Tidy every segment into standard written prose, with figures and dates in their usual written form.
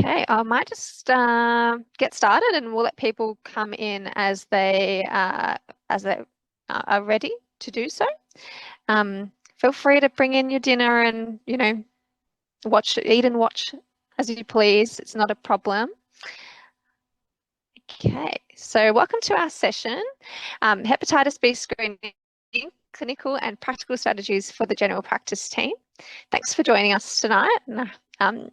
Okay, I might just get started, and we'll let people come in as they are ready to do so. Feel free to bring in your dinner and eat and watch as you please. It's not a problem. Okay, so welcome to our session, Hepatitis B screening, clinical and practical strategies for the general practice team. Thanks for joining us tonight. Um,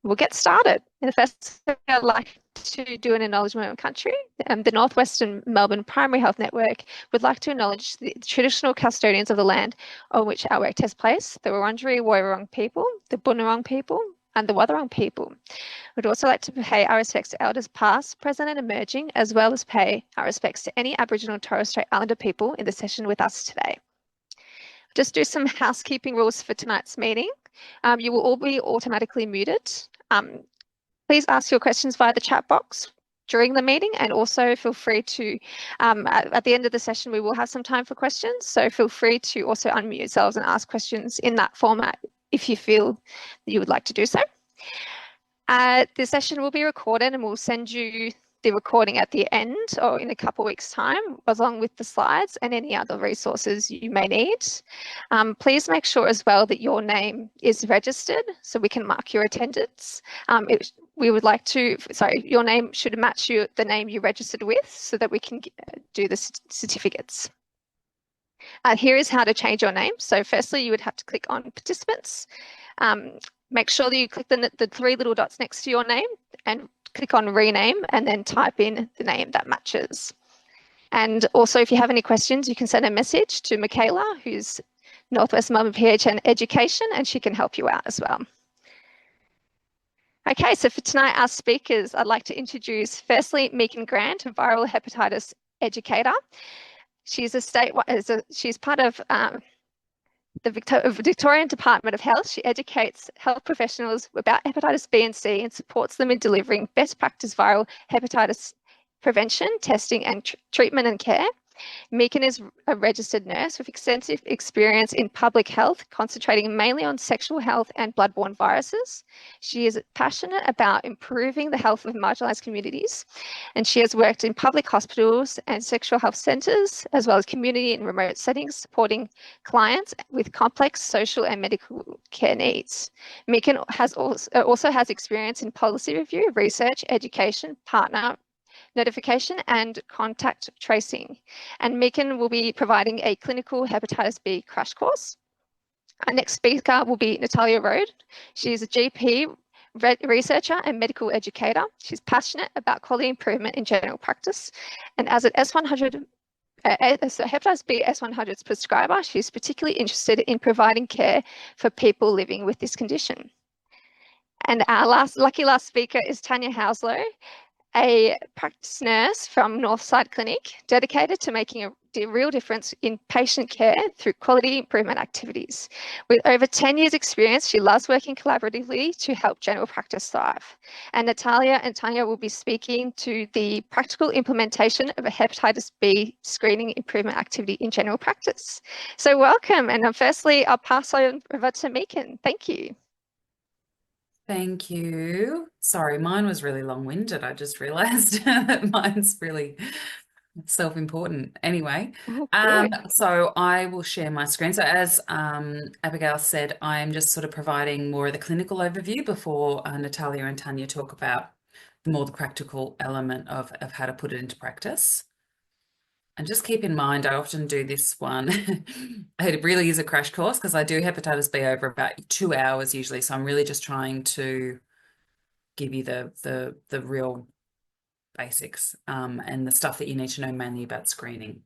We'll get started. In the first, I'd like to do an acknowledgement of country. The Northwestern Melbourne Primary Health Network would like to acknowledge the traditional custodians of the land on which our work takes place, the Wurundjeri Woiwurrung people, the Bunurong people, and the Wathaurong people. We'd also like to pay our respects to elders past, present, and emerging, as well as pay our respects to any Aboriginal and Torres Strait Islander people in the session with us today. Just do some housekeeping rules for tonight's meeting. You will all be automatically muted. Please ask your questions via the chat box during the meeting, and also feel free to, at the end of the session, we will have some time for questions. So feel free to also unmute yourselves and ask questions in that format if you feel that you would like to do so. The session will be recorded, and we'll send you the recording at the end or in a couple of weeks' time, along with the slides and any other resources you may need. Please make sure as well that your name is registered so we can mark your attendance. Your name should match the name you registered with so that we can do the certificates. Here is how to change your name. So firstly, you would have to click on participants. Make sure that you click the three little dots next to your name and click on rename, and then type in the name that matches. And also, if you have any questions, you can send a message to Michaela, who's Northwest Melbourne PHN Education, and she can help you out as well. Okay, so for tonight, our speakers, I'd like to introduce firstly Megan Grant, a viral hepatitis educator. She's part of the Victorian Department of Health. She educates health professionals about hepatitis B and C and supports them in delivering best practice viral hepatitis prevention, testing, and treatment and care. Megan is a registered nurse with extensive experience in public health, concentrating mainly on sexual health and bloodborne viruses. She is passionate about improving the health of marginalised communities, and she has worked in public hospitals and sexual health centres, as well as community and remote settings, supporting clients with complex social and medical care needs. Megan also has experience in policy review, research, education, partner notification, and contact tracing. And Megan will be providing a clinical hepatitis B crash course. Our next speaker will be Natalia Road. She is a GP researcher and medical educator. She's passionate about quality improvement in general practice. And as an S100 hepatitis B S100's prescriber, she's particularly interested in providing care for people living with this condition. And our lucky last speaker is Tanya Houslow, a practice nurse from Northside Clinic, dedicated to making a real difference in patient care through quality improvement activities. With over 10 years experience, she loves working collaboratively to help general practice thrive. And Natalia and Tanya will be speaking to the practical implementation of a hepatitis B screening improvement activity in general practice. So welcome, and firstly, I'll pass over to Megan. Thank you. Thank you. Sorry, mine was really long-winded. I just realized that mine's really self-important. Anyway, so I will share my screen. So as Abigail said, I'm just sort of providing more of the clinical overview before Natalia and Tanya talk about more the practical element of how to put it into practice. And just keep in mind, I often do this one. It really is a crash course because I do hepatitis B over about 2 hours usually. So I'm really just trying to give you the real basics and the stuff that you need to know mainly about screening.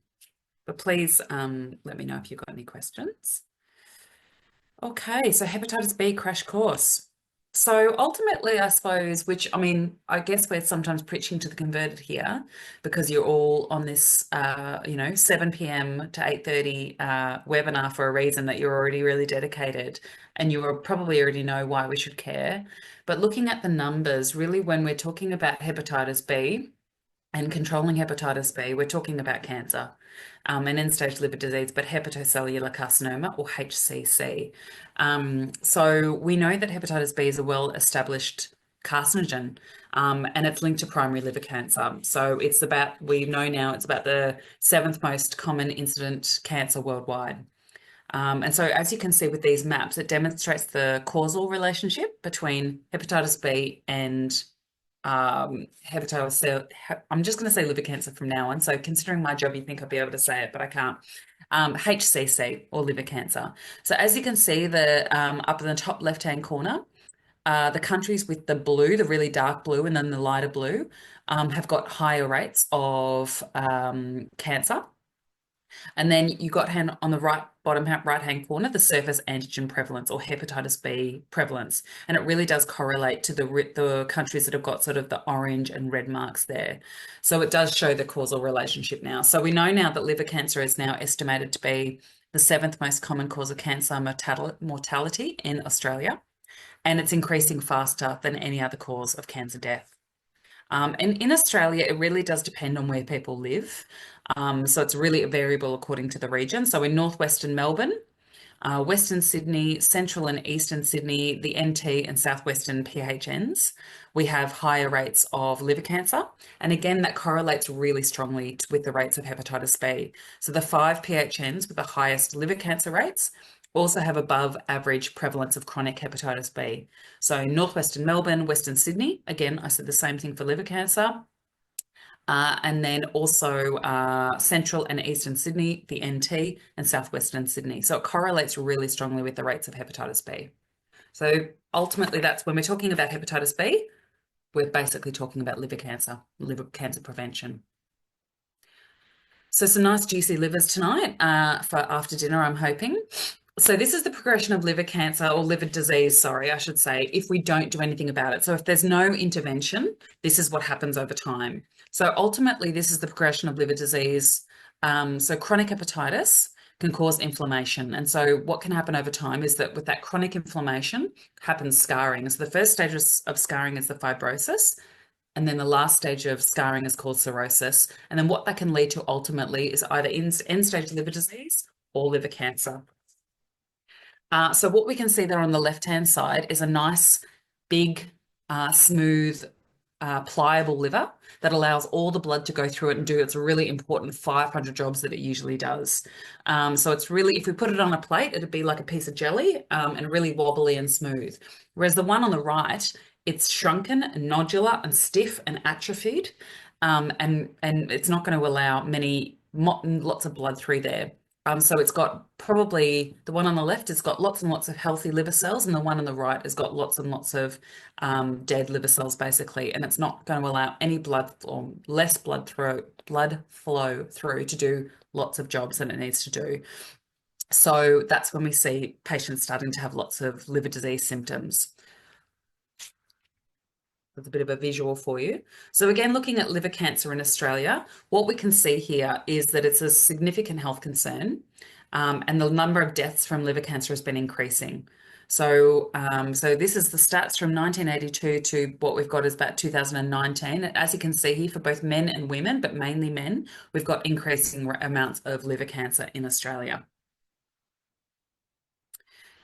But please let me know if you've got any questions. Okay, so hepatitis B crash course. So ultimately, I suppose, I guess we're sometimes preaching to the converted here because you're all on this, 7 p.m. to 8:30 webinar for a reason, that you're already really dedicated and you probably already know why we should care. But looking at the numbers, really, when we're talking about hepatitis B and controlling hepatitis B, we're talking about cancer and end-stage liver disease, but hepatocellular carcinoma, or HCC. So we know that hepatitis B is a well-established carcinogen, and it's linked to primary liver cancer. So it's about, we know now it's about the seventh most common incident cancer worldwide. And so, as you can see with these maps, it demonstrates the causal relationship between hepatitis B and hepatitis C. I'm just going to say liver cancer from now on. So, considering my job, you think I'd be able to say it, but I can't. HCC, or liver cancer. So, as you can see, the up in the top left-hand corner, the countries with the blue, the really dark blue, and then the lighter blue, have got higher rates of cancer. And then you got hand on the bottom right hand corner, the surface antigen prevalence, or hepatitis B prevalence. And it really does correlate to the countries that have got sort of the orange and red marks there. So it does show the causal relationship now. So we know now that liver cancer is now estimated to be the seventh most common cause of cancer mortality in Australia. And it's increasing faster than any other cause of cancer death. And in Australia, it really does depend on where people live. So it's really variable according to the region. So in northwestern Melbourne, Western Sydney, Central and Eastern Sydney, the NT and Southwestern PHNs, we have higher rates of liver cancer. And again, that correlates really strongly with the rates of hepatitis B. So the 5 PHNs with the highest liver cancer rates also have above average prevalence of chronic hepatitis B. So northwestern Melbourne, Western Sydney, again, I said the same thing for liver cancer. And then also Central and Eastern Sydney, the NT, and Southwestern Sydney. So it correlates really strongly with the rates of hepatitis B. So ultimately, that's when we're talking about hepatitis B, we're basically talking about liver cancer prevention. So some nice juicy livers tonight for after dinner, I'm hoping. So this is the progression of liver cancer, or liver disease, sorry, I should say, if we don't do anything about it. So if there's no intervention, this is what happens over time. So ultimately, this is the progression of liver disease. So chronic hepatitis can cause inflammation. And so what can happen over time is that with that chronic inflammation happens scarring. So the first stage of scarring is the fibrosis. And then the last stage of scarring is called cirrhosis. And then what that can lead to ultimately is either end-stage liver disease or liver cancer. So what we can see there on the left-hand side is a nice, big, smooth, pliable liver that allows all the blood to go through it and do its really important 500 jobs that it usually does. So it's really, if we put it on a plate, it'd be like a piece of jelly and really wobbly and smooth. Whereas the one on the right, it's shrunken and nodular and stiff and atrophied, and it's not going to allow lots of blood through there. So it's got probably, the one on the left has got lots and lots of healthy liver cells, and the one on the right has got lots and lots of dead liver cells, basically. And it's not going to allow any blood or less blood flow through to do lots of jobs that it needs to do. So that's when we see patients starting to have lots of liver disease symptoms. That's a bit of a visual for you. So again, looking at liver cancer in Australia, what we can see here is that it's a significant health concern, and the number of deaths from liver cancer has been increasing. So, so this is the stats from 1982 to what we've got is about 2019. As you can see here, for both men and women, but mainly men, we've got increasing amounts of liver cancer in Australia.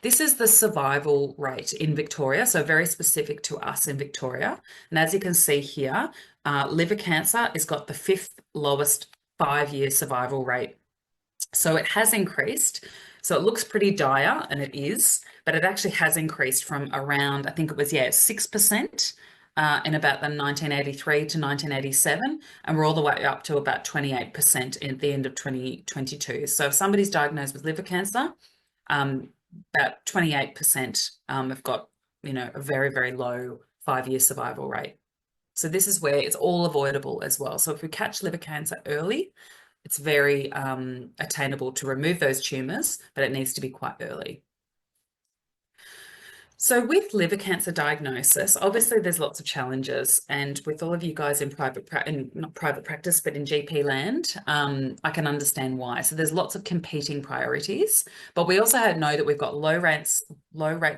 This is the survival rate in Victoria, so very specific to us in Victoria. And as you can see here, liver cancer has got the 5th lowest 5-year survival rate. So it has increased. So it looks pretty dire, and it is, but it actually has increased from around, I think it was, 6% in about the 1983 to 1987, and we're all the way up to about 28% at the end of 2022. So if somebody's diagnosed with liver cancer, about 28% have got, a very, very low 5-year survival rate. So this is where it's all avoidable as well. So if we catch liver cancer early, it's very attainable to remove those tumours, but it needs to be quite early. So with liver cancer diagnosis, obviously there's lots of challenges, and with all of you guys in not private practice, but in GP land, I can understand why. So there's lots of competing priorities, but we also know that we've got low rates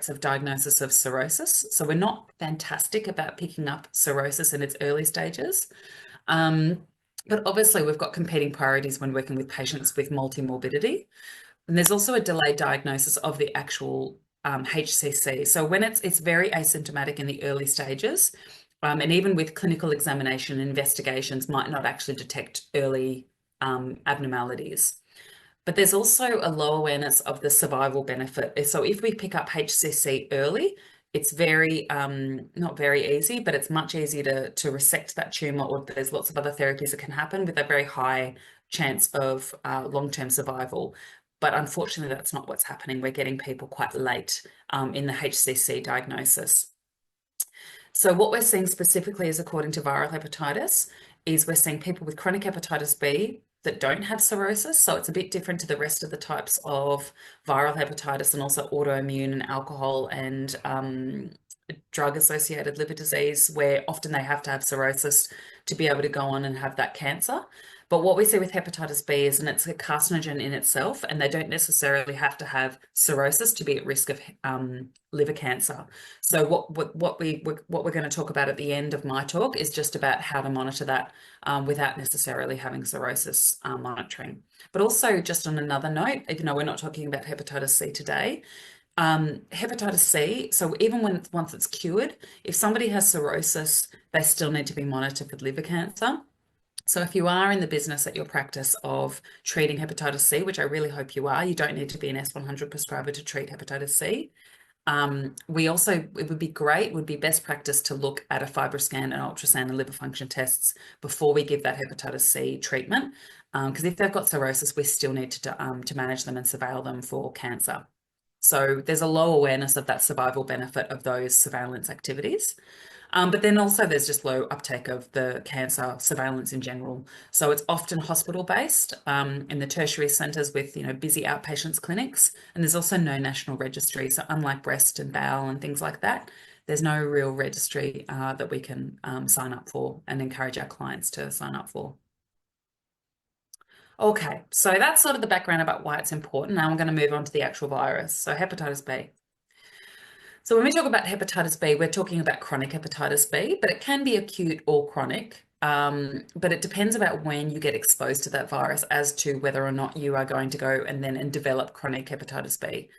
of diagnosis of cirrhosis. So we're not fantastic about picking up cirrhosis in its early stages. But obviously we've got competing priorities when working with patients with multimorbidity. And there's also a delayed diagnosis of the actual HCC. So when it's very asymptomatic in the early stages, and even with clinical examination, investigations might not actually detect early abnormalities. But there's also a low awareness of the survival benefit. So if we pick up HCC early, it's very, not very easy, but it's much easier to resect that tumor, or there's lots of other therapies that can happen with a very high chance of long-term survival. But unfortunately, that's not what's happening. We're getting people quite late in the HCC diagnosis. So what we're seeing specifically is, according to viral hepatitis, is we're seeing people with chronic hepatitis B that don't have cirrhosis. So it's a bit different to the rest of the types of viral hepatitis, and also autoimmune and alcohol and drug-associated liver disease, where often they have to have cirrhosis to be able to go on and have that cancer. But what we see with hepatitis B is, and it's a carcinogen in itself, and they don't necessarily have to have cirrhosis to be at risk of liver cancer. So what we're going to talk about at the end of my talk is just about how to monitor that without necessarily having cirrhosis monitoring. But also, just on another note, even though we're not talking about hepatitis C today, hepatitis C, so even once it's cured, if somebody has cirrhosis, they still need to be monitored for liver cancer. So if you are in the business at your practice of treating hepatitis C, which I really hope you are, you don't need to be an S100 prescriber to treat hepatitis C. It would be great, would be best practice to look at a FibroScan and ultrasound and liver function tests before we give that hepatitis C treatment. Because if they've got cirrhosis, we still need to manage them and surveil them for cancer. So there's a low awareness of that survival benefit of those surveillance activities. But then also there's just low uptake of the cancer surveillance in general. So it's often hospital-based in the tertiary centres with, busy outpatients clinics. And there's also no national registry. So unlike breast and bowel and things like that, there's no real registry that we can sign up for and encourage our clients to sign up for. Okay, so that's sort of the background about why it's important. Now I'm going to move on to the actual virus. So hepatitis B. So when we talk about hepatitis B, we're talking about chronic hepatitis B, but it can be acute or chronic. But it depends about when you get exposed to that virus as to whether or not you are going to go and develop chronic hepatitis B.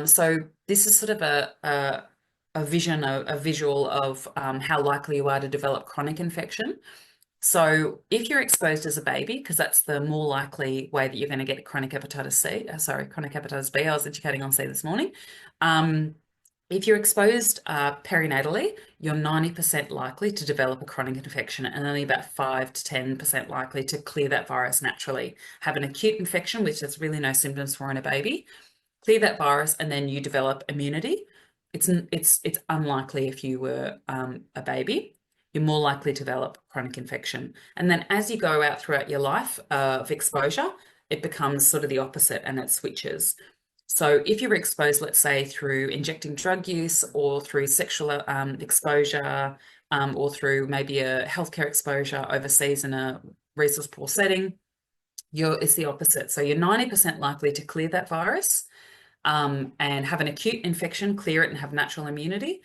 So this is sort of a visual of how likely you are to develop chronic infection. So if you're exposed as a baby, because that's the more likely way that you're going to get chronic hepatitis chronic hepatitis B, I was educating on C this morning. If you're exposed perinatally, you're 90% likely to develop a chronic infection and only about 5 to 10% likely to clear that virus naturally. Have an acute infection, which there's really no symptoms for in a baby, clear that virus, and then you develop immunity. It's unlikely if you were a baby. You're more likely to develop chronic infection. And then as you go out throughout your life of exposure, it becomes sort of the opposite and it switches. So if you were exposed, let's say, through injecting drug use or through sexual exposure or through maybe a healthcare exposure overseas in a resource poor setting, it's the opposite. So you're 90% likely to clear that virus and have an acute infection, clear it and have natural immunity.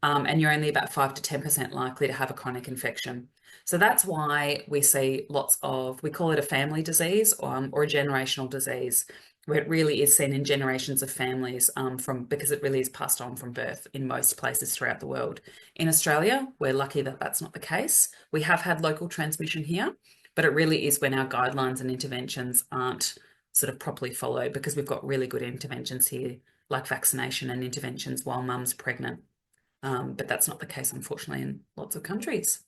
And you're only about 5 to 10% likely to have a chronic infection. So that's why we see we call it a family disease or a generational disease, where it really is seen in generations of families because it really is passed on from birth in most places throughout the world. In Australia, we're lucky that that's not the case. We have had local transmission here, but it really is when our guidelines and interventions aren't sort of properly followed, because we've got really good interventions here, like vaccination and interventions while mum's pregnant. But that's not the case, unfortunately, in lots of countries.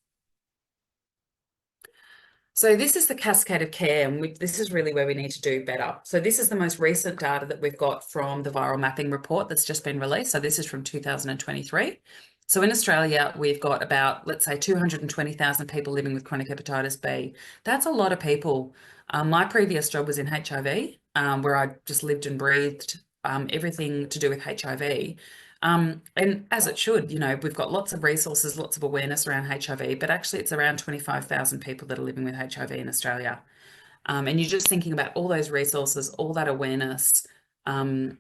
So this is the cascade of care, and this is really where we need to do better. So this is the most recent data that we've got from the viral mapping report that's just been released. So this is from 2023. So in Australia, we've got about, let's say, 220,000 people living with chronic hepatitis B. That's a lot of people. My previous job was in HIV, where I just lived and breathed everything to do with HIV. And as it should, we've got lots of resources, lots of awareness around HIV, but actually it's around 25,000 people that are living with HIV in Australia. And you're just thinking about all those resources, all that awareness, and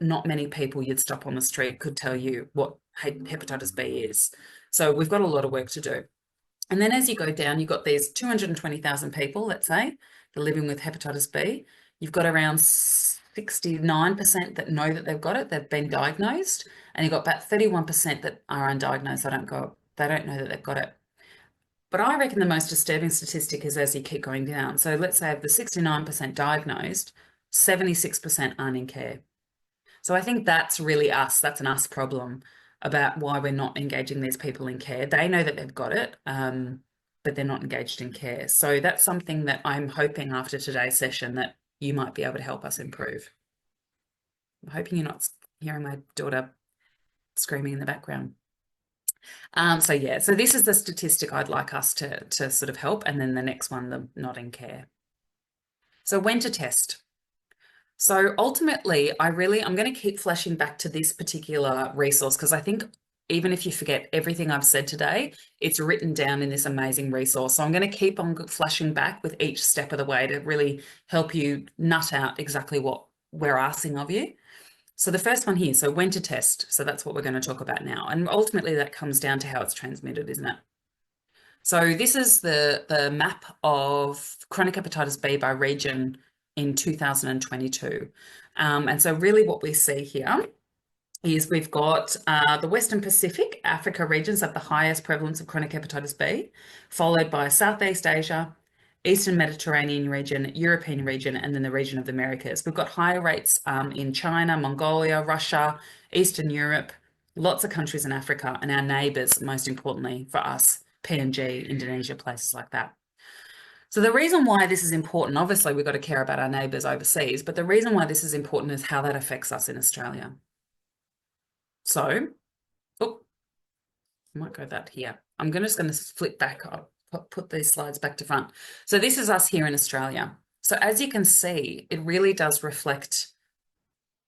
not many people you'd stop on the street could tell you what hepatitis B is. So we've got a lot of work to do. And then as you go down, you've got these 220,000 people, let's say, that are living with hepatitis B. You've got around 69% that know that they've got it, they've been diagnosed, and you've got about 31% that are undiagnosed, they don't know that they've got it. But I reckon the most disturbing statistic is as you keep going down. So let's say of the 69% diagnosed, 76% aren't in care. So I think that's really us. That's an us problem about why we're not engaging these people in care. They know that they've got it, but they're not engaged in care. So that's something that I'm hoping after today's session that you might be able to help us improve. I'm hoping you're not hearing my daughter screaming in the background. So yeah, so this is the statistic I'd like us to sort of help, and then the next one, the not in care. So when to test. So ultimately, I'm going to keep flashing back to this particular resource because I think even if you forget everything I've said today, it's written down in this amazing resource. So I'm going to keep on flashing back with each step of the way to really help you nut out exactly what we're asking of you. So the first one here, so when to test. So that's what we're going to talk about now. And ultimately that comes down to how it's transmitted, isn't it? So this is the map of chronic hepatitis B by region in 2022. And so really what we see here is we've got the Western Pacific, Africa regions have the highest prevalence of chronic hepatitis B, followed by Southeast Asia, Eastern Mediterranean region, European region, and then the region of the Americas. We've got higher rates in China, Mongolia, Russia, Eastern Europe, lots of countries in Africa, and our neighbours, most importantly for us, PNG, Indonesia, places like that. So the reason why this is important, obviously we've got to care about our neighbours overseas, but the reason why this is important is how that affects us in Australia. So, oh, I might go that here. I'm just going to flip back, I'll put these slides back to front. So this is us here in Australia. So as you can see, it really does reflect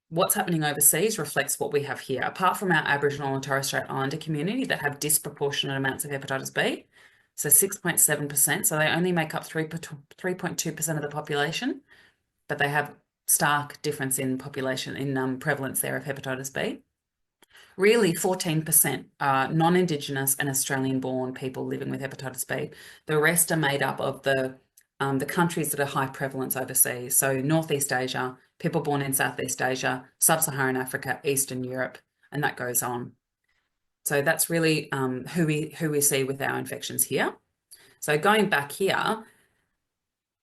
what's happening overseas reflects what we have here. Apart from our Aboriginal and Torres Strait Islander community that have disproportionate amounts of hepatitis B, so 6.7%, so they only make up 3.2% of the population, but they have stark difference in population, in prevalence there of hepatitis B. Really, 14% are non-Indigenous and Australian-born people living with hepatitis B. The rest are made up of the countries that are high prevalence overseas. So Northeast Asia, people born in Southeast Asia, Sub-Saharan Africa, Eastern Europe, and that goes on. So that's really who we see with our infections here. So going back here,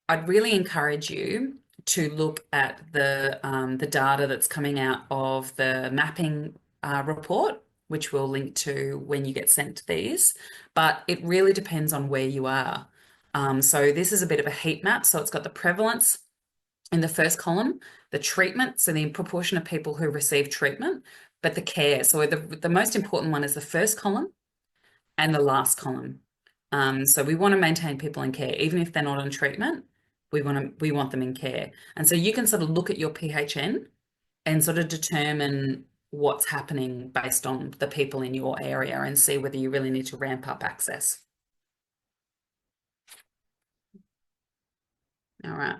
I'd really encourage you to look at the data that's coming out of the mapping report, which we'll link to when you get sent these, but it really depends on where you are. So this is a bit of a heat map. So it's got the prevalence in the first column, the treatment, so the proportion of people who receive treatment, but the care. So the most important one is the first column and the last column. So we want to maintain people in care, even if they're not on treatment, we want them in care. And so you can sort of look at your PHN and sort of determine what's happening based on the people in your area and see whether you really need to ramp up access. All right.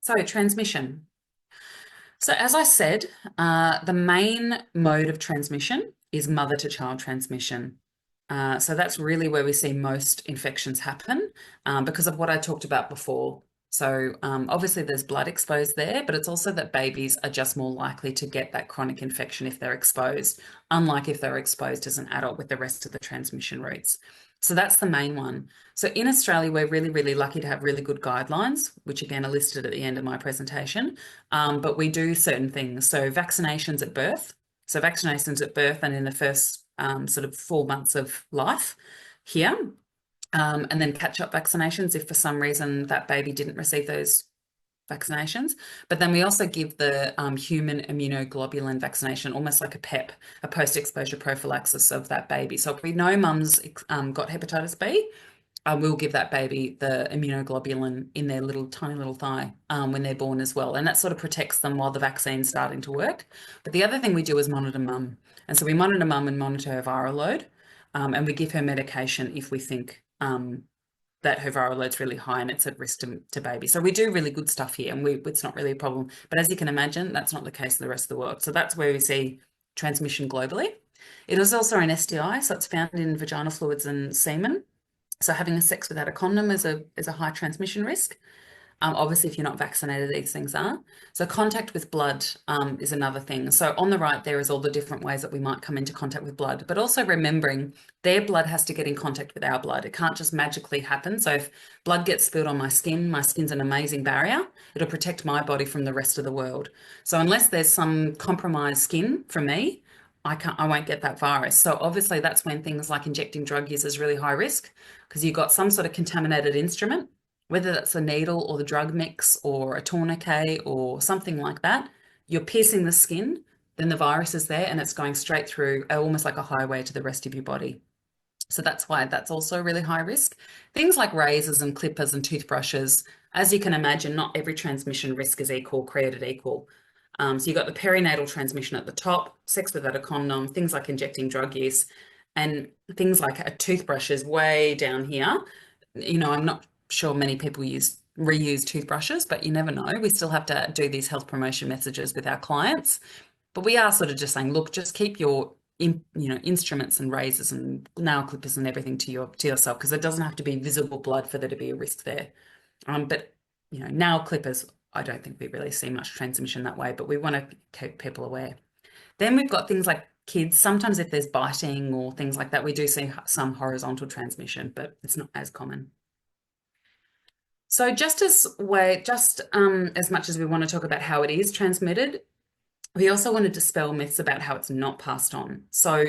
So transmission. So as I said, the main mode of transmission is mother to child transmission. So that's really where we see most infections happen because of what I talked about before. So obviously there's blood exposed there, but it's also that babies are just more likely to get that chronic infection if they're exposed, unlike if they're exposed as an adult with the rest of the transmission routes. So that's the main one. So in Australia, we're really, really lucky to have really good guidelines, which again are listed at the end of my presentation. But we do certain things. So vaccinations at birth. So vaccinations at birth and in the first sort of 4 months of life here. And then catch-up vaccinations if for some reason that baby didn't receive those vaccinations. But then we also give the human immunoglobulin vaccination, almost like a PEP, a post-exposure prophylaxis of that baby. So if we know mum's got hepatitis B, we'll give that baby the immunoglobulin in their tiny little thigh when they're born as well. And that sort of protects them while the vaccine's starting to work. But the other thing we do is monitor mum. And so we monitor mum and monitor her viral load. And we give her medication if we think that her viral load's really high and it's at risk to baby. So we do really good stuff here and it's not really a problem. But as you can imagine, that's not the case in the rest of the world. So that's where we see transmission globally. It is also an STI, so it's found in vaginal fluids and semen. So having sex without a condom is a high transmission risk. Obviously, if you're not vaccinated, these things are. So contact with blood is another thing. So on the right, there is all the different ways that we might come into contact with blood, but also remembering their blood has to get in contact with our blood. It can't just magically happen. So if blood gets spilled on my skin's an amazing barrier. It'll protect my body from the rest of the world. So unless there's some compromised skin from me, I won't get that virus. So obviously that's when things like injecting drug use is really high risk because you've got some sort of contaminated instrument, whether that's a needle or the drug mix or a tourniquet or something like that. You're piercing the skin, then the virus is there and it's going straight through almost like a highway to the rest of your body. So that's why that's also really high risk. Things like razors and clippers and toothbrushes, as you can imagine, not every transmission risk is equal, created equal. So you've got the perinatal transmission at the top, sex without a condom, things like injecting drug use, and things like a toothbrush is way down here. I'm not sure many people reuse toothbrushes, but you never know. We still have to do these health promotion messages with our clients. But we are sort of just saying, look, just keep your instruments and razors and nail clippers and everything to yourself because it doesn't have to be visible blood for there to be a risk there. But nail clippers, I don't think we really see much transmission that way, but we want to keep people aware. Then we've got things like kids. Sometimes if there's biting or things like that, we do see some horizontal transmission, but it's not as common. So just as much as we want to talk about how it is transmitted, we also want to dispel myths about how it's not passed on. So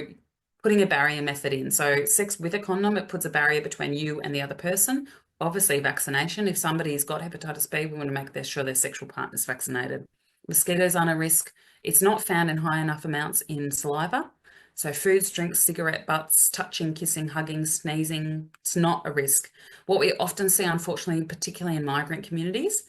putting a barrier method in. So sex with a condom, it puts a barrier between you and the other person. Obviously, vaccination. If somebody's got hepatitis B, we want to make sure their sexual partner's vaccinated. Mosquitoes aren't a risk. It's not found in high enough amounts in saliva. So foods, drinks, cigarette butts, touching, kissing, hugging, sneezing, it's not a risk. What we often see, unfortunately, particularly in migrant communities,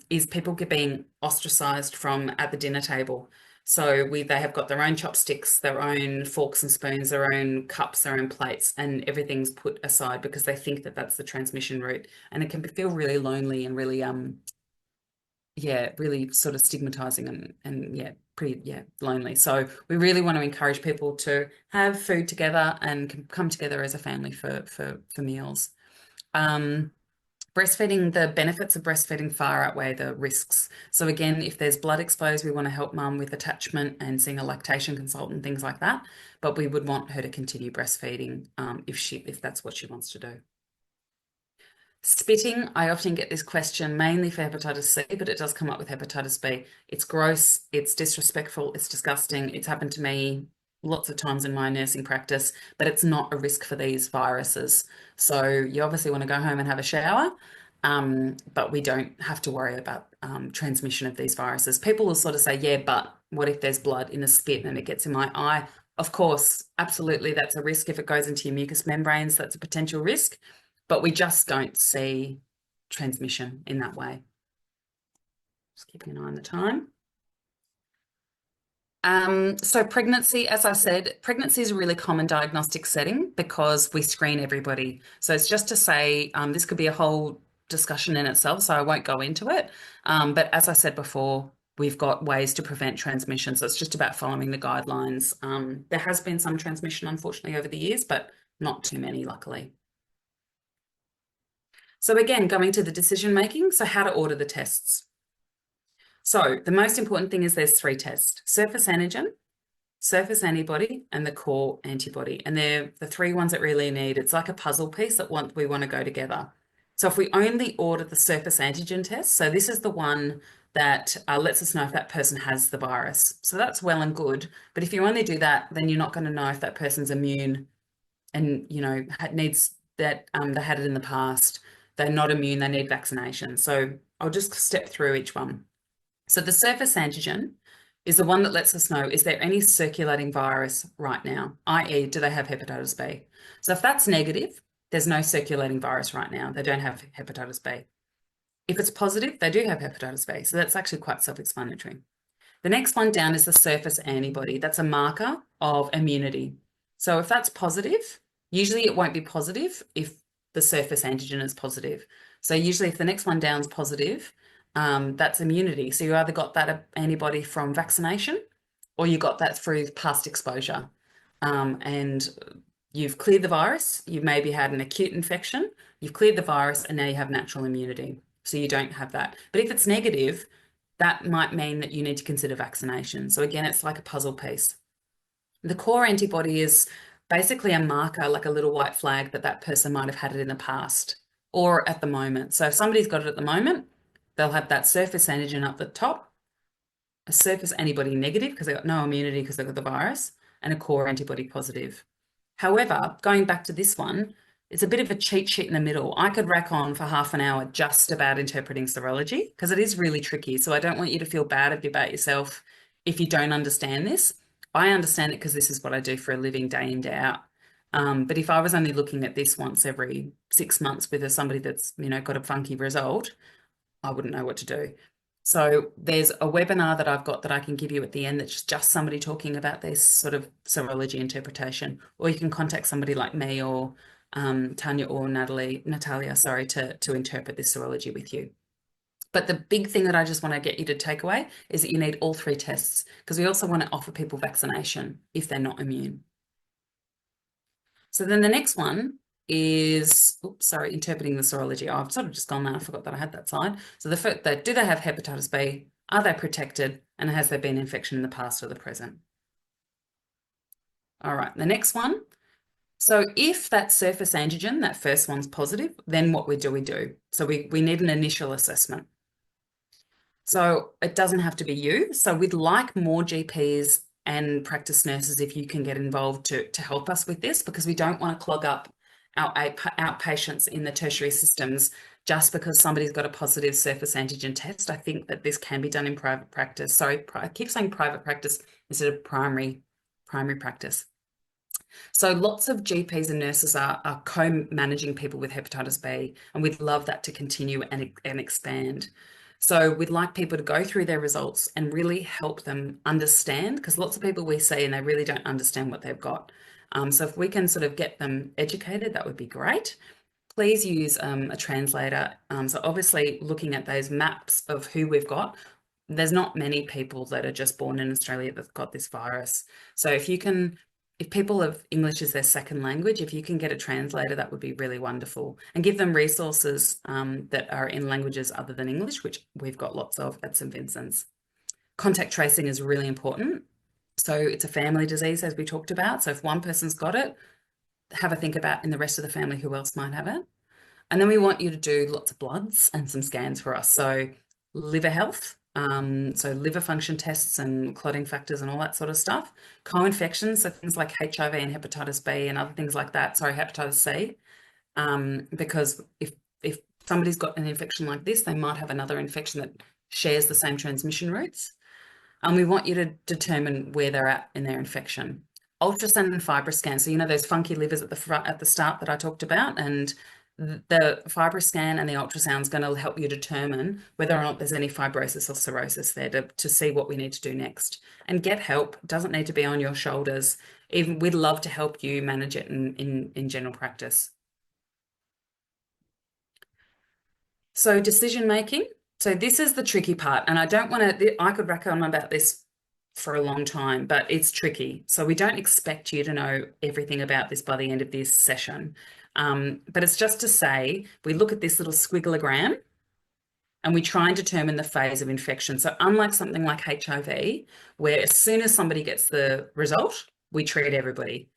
is people being ostracized from at the dinner table. So they have got their own chopsticks, their own forks and spoons, their own cups, their own plates, and everything's put aside because they think that that's the transmission route, and it can feel really lonely and really really sort of stigmatizing and pretty lonely. So we really want to encourage people to have food together and come together as a family for meals. Breastfeeding, the benefits of breastfeeding far outweigh the risks. So again, if there's blood exposed, we want to help mum with attachment and seeing a lactation consultant, things like that. But we would want her to continue breastfeeding if that's what she wants to do. Spitting, I often get this question mainly for hepatitis C, but it does come up with hepatitis B. It's gross, it's disrespectful, it's disgusting. It's happened to me lots of times in my nursing practice, but it's not a risk for these viruses. So you obviously want to go home and have a shower, but we don't have to worry about transmission of these viruses. People will sort of say, yeah, but what if there's blood in a spit and it gets in my eye? Of course, absolutely, that's a risk. If it goes into your mucous membranes, that's a potential risk, but we just don't see transmission in that way. Just keeping an eye on the time. So pregnancy, as I said, pregnancy is a really common diagnostic setting because we screen everybody. So it's just to say, this could be a whole discussion in itself, so I won't go into it. But as I said before, we've got ways to prevent transmission. So it's just about following the guidelines. There has been some transmission, unfortunately, over the years, but not too many, luckily. So again, going to the decision making, so how to order the tests. So the most important thing is there's 3 tests: surface antigen, surface antibody, and the core antibody. And they're the 3 ones that really need. It's like a puzzle piece that we want to go together. So if we only order the surface antigen test, so this is the one that lets us know if that person has the virus. So that's well and good. But if you only do that, then you're not going to know if that person's immune and, needs that, they had it in the past. They're not immune, they need vaccination. So I'll just step through each one. So the surface antigen is the one that lets us know, is there any circulating virus right now, i.e. do they have hepatitis B? So if that's negative, there's no circulating virus right now. They don't have hepatitis B. If it's positive, they do have hepatitis B. So that's actually quite self-explanatory. The next one down is the surface antibody. That's a marker of immunity. So if that's positive, usually it won't be positive if the surface antigen is positive. So usually if the next one down is positive, that's immunity. So you either got that antibody from vaccination or you got that through past exposure. And you've cleared the virus, you've maybe had an acute infection, you've cleared the virus, and now you have natural immunity. So you don't have that. But if it's negative, that might mean that you need to consider vaccination. So again, it's like a puzzle piece. The core antibody is basically a marker, like a little white flag that that person might have had it in the past or at the moment. So if somebody's got it at the moment, they'll have that surface antigen up the top, a surface antibody negative because they've got no immunity because they've got the virus, and a core antibody positive. However, going back to this one, it's a bit of a cheat sheet in the middle. I could rack on for half an hour just about interpreting serology because it is really tricky. So I don't want you to feel bad about yourself if you don't understand this. I understand it because this is what I do for a living day in, day out. But if I was only looking at this once every 6 months with somebody that's, got a funky result, I wouldn't know what to do. So there's a webinar that I've got that I can give you at the end that's just somebody talking about this sort of serology interpretation, or you can contact somebody like me or Tanya or Natalia, sorry, to interpret this serology with you. But the big thing that I just want to get you to take away is that you need all 3 tests because we also want to offer people vaccination if they're not immune. So then the next one is, interpreting the serology. Oh, I've sort of just gone there. I forgot that I had that slide. So the first, do they have hepatitis B? Are they protected? And has there been infection in the past or the present? All right, the next one. So if that surface antigen, that first one's positive, then what do we do? So we need an initial assessment. So it doesn't have to be you. So we'd like more GPs and practice nurses if you can get involved to help us with this, because we don't want to clog up our outpatients in the tertiary systems just because somebody's got a positive surface antigen test. I think that this can be done in private practice. Sorry, I keep saying private practice instead of primary practice. So lots of GPs and nurses are co-managing people with hepatitis B, and we'd love that to continue and expand. So we'd like people to go through their results and really help them understand, because lots of people we see and they really don't understand what they've got. So if we can sort of get them educated, that would be great. Please use a translator. So obviously looking at those maps of who we've got, there's not many people that are just born in Australia that've got this virus. So if people have English as their second language, if you can get a translator, that would be really wonderful. And give them resources that are in languages other than English, which we've got lots of at St. Vincent's. Contact tracing is really important. So it's a family disease, as we talked about. So if one person's got it, have a think about in the rest of the family who else might have it. And then we want you to do lots of bloods and some scans for us. So liver health, so liver function tests and clotting factors and all that sort of stuff. Co-infections, so things like HIV and hepatitis B and other things like that. Sorry, hepatitis C. Because if somebody's got an infection like this, they might have another infection that shares the same transmission routes. And we want you to determine where they're at in their infection. Ultrasound and FibroScan. So those funky livers at the front at the start that I talked about, and the FibroScan and the ultrasound is going to help you determine whether or not there's any fibrosis or cirrhosis there to see what we need to do next. And get help. It doesn't need to be on your shoulders. Even we'd love to help you manage it in general practice. So decision making. So this is the tricky part, and I don't want to, I could rack on about this for a long time, but it's tricky. So we don't expect you to know everything about this by the end of this session. But it's just to say, we look at this little squiggleogram and we try and determine the phase of infection. So unlike something like HIV, where as soon as somebody gets the result, we treat everybody.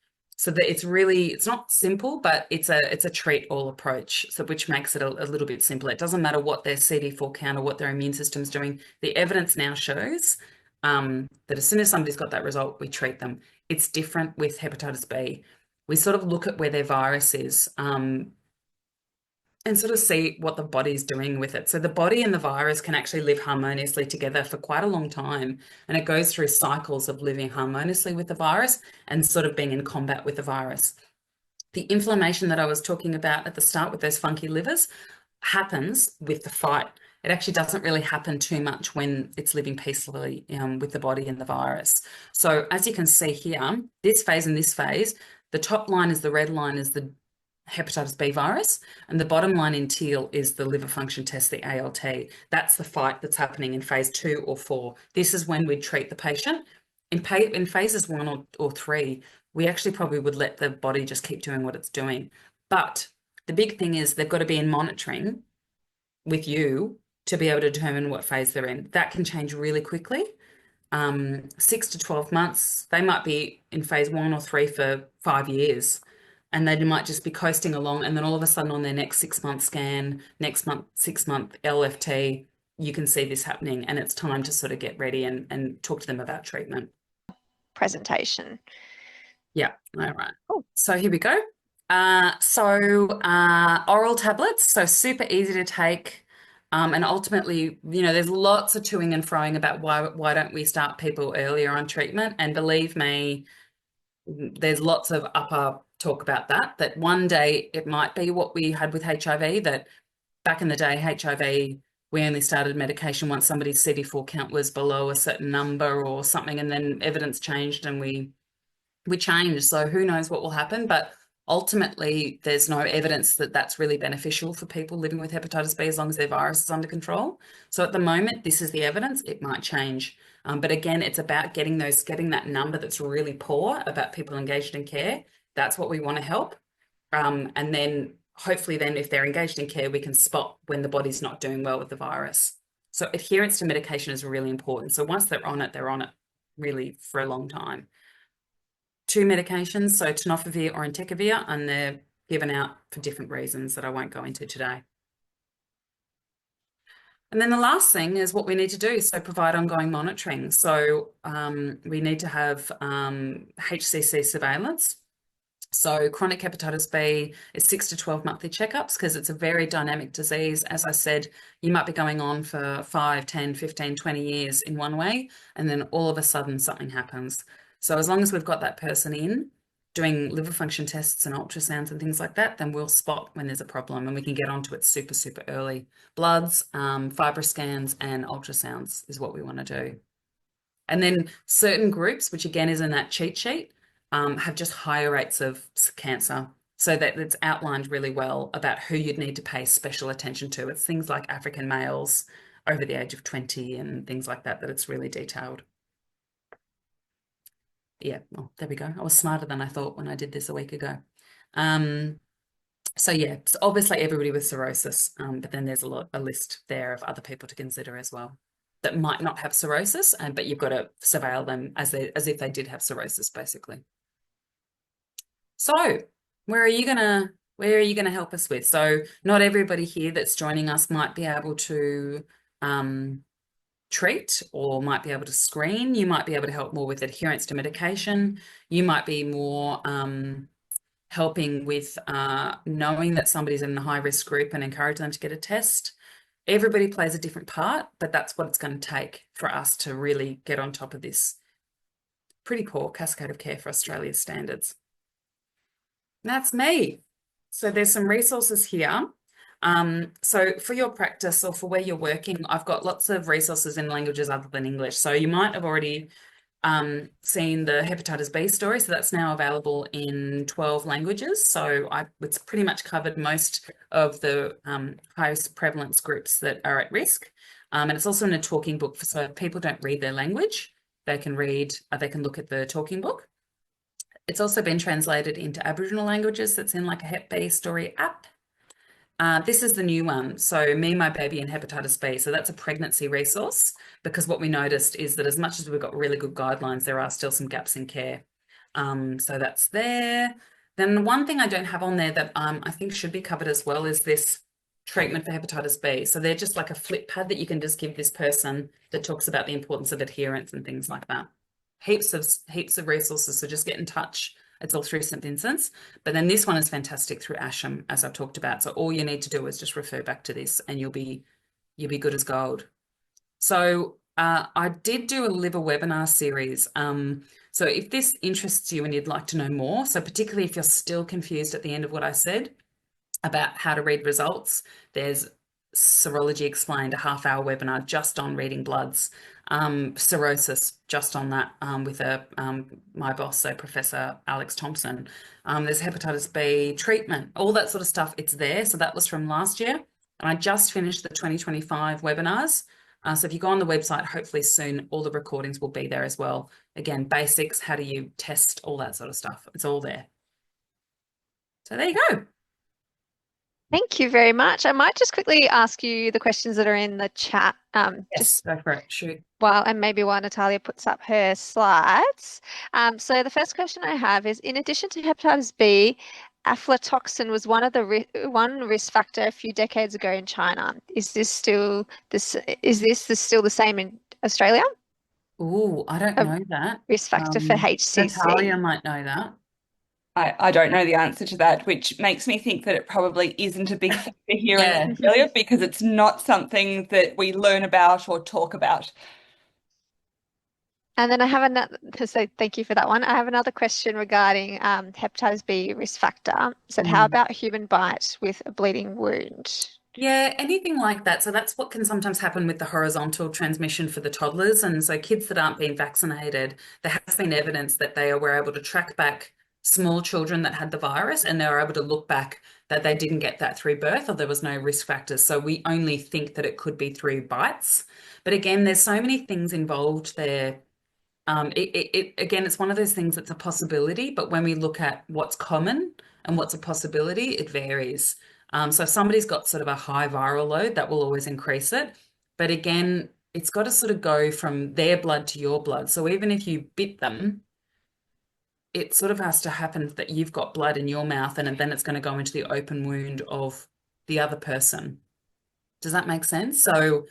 So that it's not simple, but it's a treat all approach. So which makes it a little bit simpler. It doesn't matter what their CD4 count or what their immune system's doing. The evidence now shows that as soon as somebody's got that result, we treat them. It's different with hepatitis B. We sort of look at where their virus is and sort of see what the body's doing with it. So the body and the virus can actually live harmoniously together for quite a long time. And it goes through cycles of living harmoniously with the virus and sort of being in combat with the virus. The inflammation that I was talking about at the start with those funky livers happens with the fight. It actually doesn't really happen too much when it's living peacefully with the body and the virus. So as you can see here, this phase and this phase, the top line is the red line is the hepatitis B virus, and the bottom line in teal is the liver function test, the ALT. That's the fight that's happening in phase 2 or 4. This is when we treat the patient. In phases 1 or 3, we actually probably would let the body just keep doing what it's doing. But the big thing is they've got to be in monitoring with you to be able to determine what phase they're in. That can change really quickly. 6 to 12 months, they might be in phase 1 or 3 for 5 years, and they might just be coasting along. And then all of a sudden, on their next 6 month scan, next month, 6 month LFT, you can see this happening, and it's time to sort of get ready and talk to them about treatment. Presentation. Yeah, all right. Cool. So here we go. Oral tablets, so super easy to take. And ultimately, there's lots of toing and froing about why don't we start people earlier on treatment? And believe me, there's lots of upper talk about that. That one day it might be what we had with HIV, that back in the day, HIV, we only started medication once somebody's CD4 count was below a certain number or something, and then evidence changed and we changed. So who knows what will happen, but ultimately there's no evidence that that's really beneficial for people living with hepatitis B as long as their virus is under control. So at the moment, this is the evidence. It might change. But again, it's about getting that number that's really poor about people engaged in care. That's what we want to help. And then hopefully then if they're engaged in care, we can spot when the body's not doing well with the virus. So adherence to medication is really important. So once they're on it really for a long time. 2 medications, so tenofovir or entecavir, and they're given out for different reasons that I won't go into today. And then the last thing is what we need to do, so provide ongoing monitoring. So we need to have HCC surveillance. So chronic hepatitis B is 6 to 12 monthly checkups because it's a very dynamic disease. As I said, you might be going on for 5, 10, 15, 20 years in one way, and then all of a sudden something happens. So as long as we've got that person in doing liver function tests and ultrasounds and things like that, then we'll spot when there's a problem and we can get onto it super, super early. Bloods, fibroscans and ultrasounds is what we want to do. And then certain groups, which again is in that cheat sheet, have just higher rates of cancer. So that it's outlined really well about who you'd need to pay special attention to. It's things like African males over the age of 20 and things like that, that it's really detailed. Yeah, well, there we go. I was smarter than I thought when I did this a week ago. So yeah, it's obviously everybody with cirrhosis, but then there's a list there of other people to consider as well that might not have cirrhosis, but you've got to surveil them as if they did have cirrhosis, basically. So where are you gonna help us with? So not everybody here that's joining us might be able to treat or might be able to screen. You might be able to help more with adherence to medication. You might be more helping with knowing that somebody's in a high-risk group and encourage them to get a test. Everybody plays a different part, but that's what it's going to take for us to really get on top of this pretty poor cascade of care for Australia's standards. And that's me. So there's some resources here. So for your practice or for where you're working, I've got lots of resources in languages other than English. So you might have already seen the hepatitis B story. So that's now available in 12 languages. So it's pretty much covered most of the highest prevalence groups that are at risk. And it's also in a talking book. So if people don't read their language, they can look at the talking book. It's also been translated into Aboriginal languages. That's in like a Hep B story app. This is the new one. So Me, My Baby and Hepatitis B. So that's a pregnancy resource because what we noticed is that as much as we've got really good guidelines, there are still some gaps in care. So that's there. Then the one thing I don't have on there that I think should be covered as well is this treatment for hepatitis B. So they're just like a flip pad that you can just give this person that talks about the importance of adherence and things like that. Heaps of resources, so just get in touch. It's all through St. Vincent's, but then this one is fantastic through ASHM, as I've talked about. So all you need to do is just refer back to this and you'll be good as gold. So I did do a liver webinar series. So if this interests you and you'd like to know more, so particularly if you're still confused at the end of what I said about how to read results, there's Serology Explained, a half-hour webinar just on reading bloods, cirrhosis just on that with my boss, so Professor Alex Thompson. There's hepatitis B treatment, all that sort of stuff. It's there. So that was from last year. And I just finished the 2025 webinars. So if you go on the website, hopefully soon all the recordings will be there as well. Again, basics, how do you test, all that sort of stuff. It's all there. So there you go. Thank you very much. I might just quickly ask you the questions that are in the chat, Yes, just go for it. Shoot. while Natalia puts up her slides. So the first question I have is, in addition to hepatitis B, aflatoxin was one risk factor a few decades ago in China. Is this still the same in Australia? Oh, I don't A know that. risk factor for Natalia HCC? might know that. I don't know the answer to that, which makes me think that it probably isn't a big factor here in Yeah. Australia because it's not something that we learn about or talk about. And then I have another, so thank you for that one. I have another question regarding hepatitis B risk factor. So how Mm. about human bite with a bleeding wound? Yeah, anything like that. So that's what can sometimes happen with the horizontal transmission for the toddlers. And so kids that aren't being vaccinated, there has been evidence that were able to track back small children that had the virus and they were able to look back that they didn't get that through birth or there was no risk factors. So we only think that it could be through bites. But again, there's so many things involved there. Again, it's one of those things that's a possibility, but when we look at what's common and what's a possibility, it varies. So if somebody's got sort of a high viral load, that will always increase it. But again, it's got to sort of go from their blood to your blood. So even if you bit them, it sort of has to happen that you've got blood in your mouth and then it's going to go into the open wound of the other person. Does that make sense? So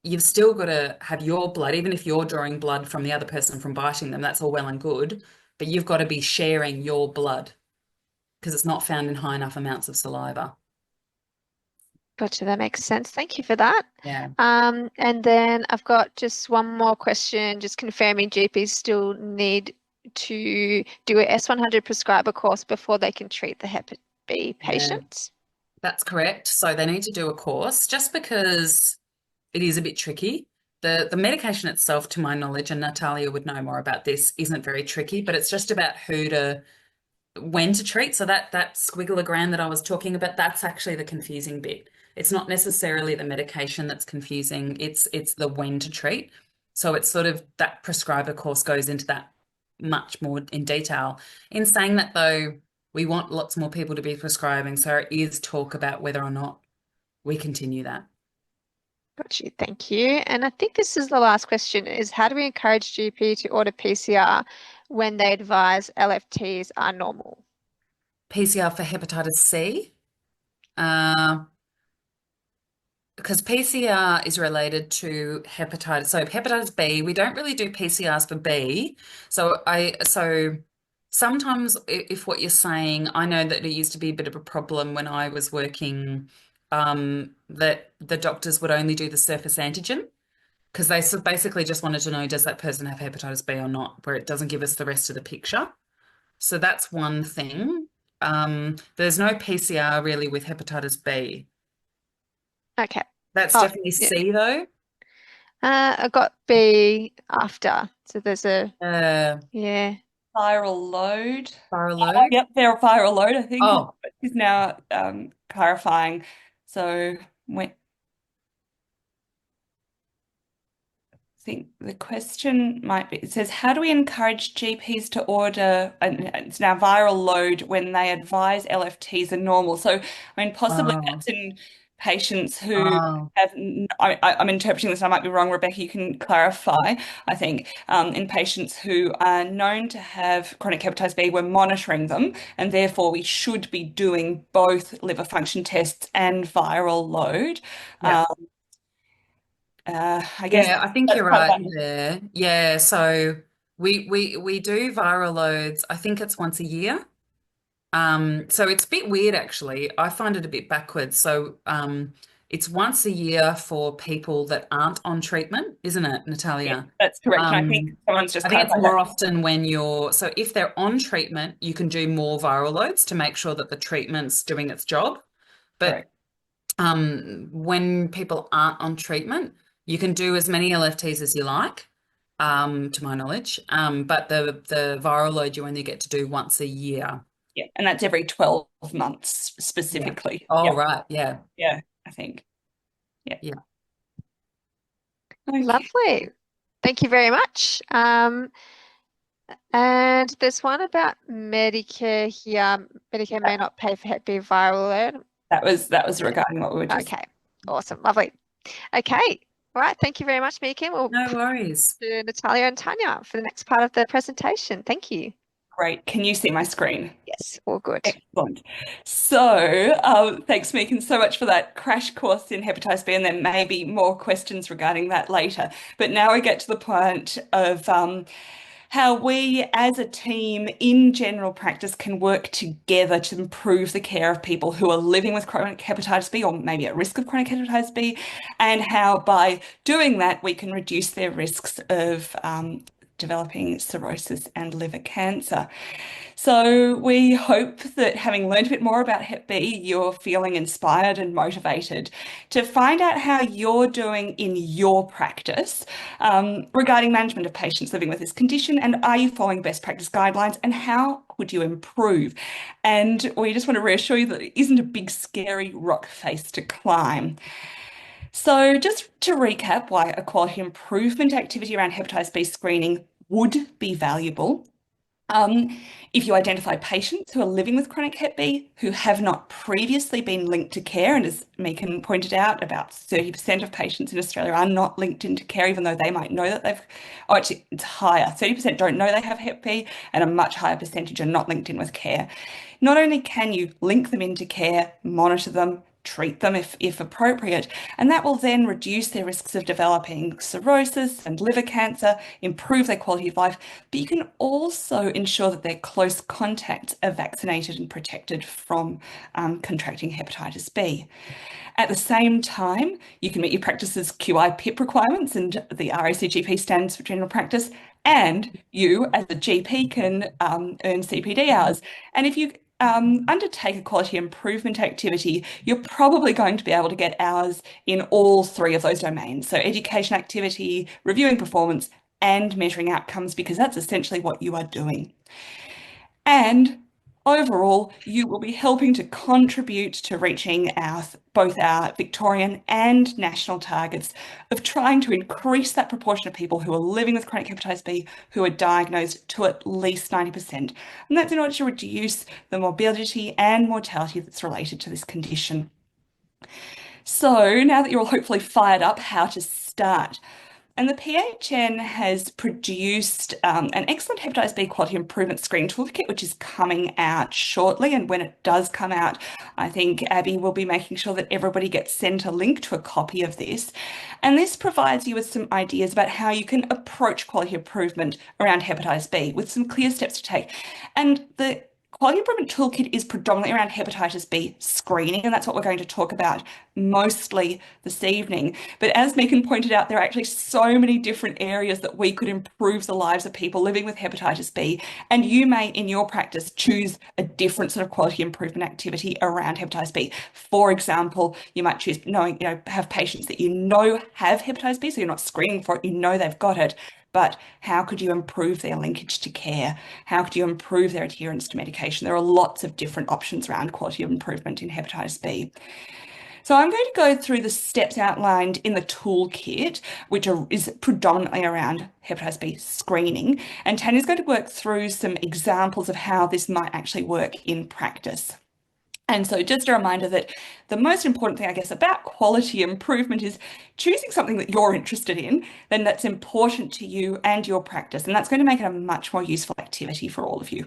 you've still got to have your blood, even if you're drawing blood from the other person from biting them, that's all well and good, but you've got to be sharing your blood because it's not found in high enough amounts of saliva. Gotcha, that makes sense. Thank you for that. Yeah. And then I've got just one more question, just confirming GPs still need to do a S100 prescriber course before they can treat the Hep B Yeah, patients. that's correct. So they need to do a course just because it is a bit tricky. The medication itself, to my knowledge, and Natalia would know more about this, isn't very tricky, but it's just about when to treat. So that squiggleogram that I was talking about, that's actually the confusing bit. It's not necessarily the medication that's confusing, it's the when to treat. So it's sort of that prescriber course goes into that much more in detail. In saying that though, we want lots more people to be prescribing. So it is talk about whether or not we continue that. Got you, thank you. And I think this is the last question is how do we encourage GP to order PCR when they advise LFTs are normal? PCR for hepatitis C. Uh, because PCR is related to hepatitis. So hepatitis B, we don't really do PCRs for B. So sometimes if what you're saying, I know that it used to be a bit of a problem when I was working, that the doctors would only do the surface antigen because they basically just wanted to know, does that person have hepatitis B or not, where it doesn't give us the rest of the picture. So that's one thing. There's no PCR really with hepatitis B. Okay. That's Oh, definitely yeah. C though. I got B after. So there's a, Uh, yeah. Viral load. viral Oh, load. yep, they're a viral load, I think, Oh, is now clarifying. So when I think the question might be, it says, how do we encourage GPs to order, and it's now viral load when they advise LFTs are normal? So, I mean, possibly oh, that's in patients who oh, have, I'm interpreting this, I might be wrong, Rebecca, you can clarify, I think, in patients who are known to have chronic hepatitis B, we're monitoring them, and therefore we should be doing both liver function tests and viral load. yeah. I guess Yeah, I think that's you're part of right that. there. Yeah, so we do viral loads. I think it's once a year. So it's a bit weird actually. I find it a bit backwards. So it's once a year for people that aren't on treatment, isn't it, Yeah, Natalia? that's correct. And I think Um, someone's just I think it's clarified that. more often when so if they're on treatment, you can do more viral loads to make sure that the treatment's doing its job. But Correct. when people aren't on treatment, you can do as many LFTs as you like, to my knowledge. But the viral load you only get to do once a year. Yeah. And that's every 12 months Yeah. specifically. Oh, Yeah. right. Yeah. Yeah, I think. Yeah. Yeah. Okay. Lovely. Thank you very much. And there's one about Medicare here. Medicare may not pay for Hep B viral load. That was regarding what we were just. Okay. Awesome. Lovely. Okay. All right. Thank you very much, Megan. We'll No put worries. to Natalia and Tanya for the next part of the presentation. Thank you. Great. Can you see my screen? Yes, all good. Excellent. So, thanks, Megan, so much for that crash course in hepatitis B, and there may be more questions regarding that later. But now we get to the point of how we as a team in general practice can work together to improve the care of people who are living with chronic hepatitis B or maybe at risk of chronic hepatitis B, and how by doing that we can reduce their risks of developing cirrhosis and liver cancer. So we hope that having learned a bit more about Hep B, you're feeling inspired and motivated to find out how you're doing in your practice regarding management of patients living with this condition, and are you following best practice guidelines, and how could you improve? And we just want to reassure you that it isn't a big, scary rock face to climb. So just to recap why a quality improvement activity around hepatitis B screening would be valuable. If you identify patients who are living with chronic Hep B who have not previously been linked to care, and as Megan pointed out, about 30% of patients in Australia are not linked into care, even though they might know that actually, it's higher. 30% don't know they have Hep B, and a much higher percentage are not linked in with care. Not only can you link them into care, monitor them, treat them if appropriate, and that will then reduce their risks of developing cirrhosis and liver cancer, improve their quality of life, but you can also ensure that their close contacts are vaccinated and protected from contracting hepatitis B. At the same time, you can meet your practice's QI-PIP requirements, and the RACGP stands for general practice, and you as a GP can earn CPD hours. And if you undertake a quality improvement activity, you're probably going to be able to get hours in all three of those domains. So education activity, reviewing performance, and measuring outcomes, because that's essentially what you are doing. And overall, you will be helping to contribute to reaching both our Victorian and national targets of trying to increase that proportion of people who are living with chronic hepatitis B who are diagnosed to at least 90%. And that's in order to reduce the morbidity and mortality that's related to this condition. So now that you're all hopefully fired up, how to start? And the PHN has produced an excellent hepatitis B quality improvement screen toolkit, which is coming out shortly. And when it does come out, I think Abby will be making sure that everybody gets sent a link to a copy of this. And this provides you with some ideas about how you can approach quality improvement around hepatitis B with some clear steps to take. And the Quality Improvement Toolkit is predominantly around hepatitis B screening, and that's what we're going to talk about mostly this evening. But as Megan pointed out, there are actually so many different areas that we could improve the lives of people living with hepatitis B, and you may, in your practice, choose a different sort of quality improvement activity around hepatitis B. For example, you might choose have patients that you know have hepatitis B, so you're not screening for it, you know they've got it. But how could you improve their linkage to care? How could you improve their adherence to medication? There are lots of different options around quality of improvement in hepatitis B. So I'm going to go through the steps outlined in the toolkit, which is predominantly around hepatitis B screening. And Tanya's going to work through some examples of how this might actually work in practice. And so just a reminder that the most important thing, I guess, about quality improvement is choosing something that you're interested in, then that's important to you and your practice. And that's going to make it a much more useful activity for all of you.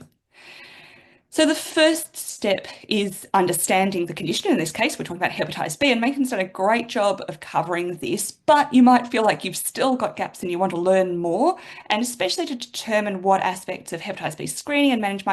So the first step is understanding the condition. In this case, we're talking about hepatitis B, and Megan's done a great job of covering this, but you might feel like you've still got gaps and you want to learn more, and especially to determine what aspects of hepatitis B screening and management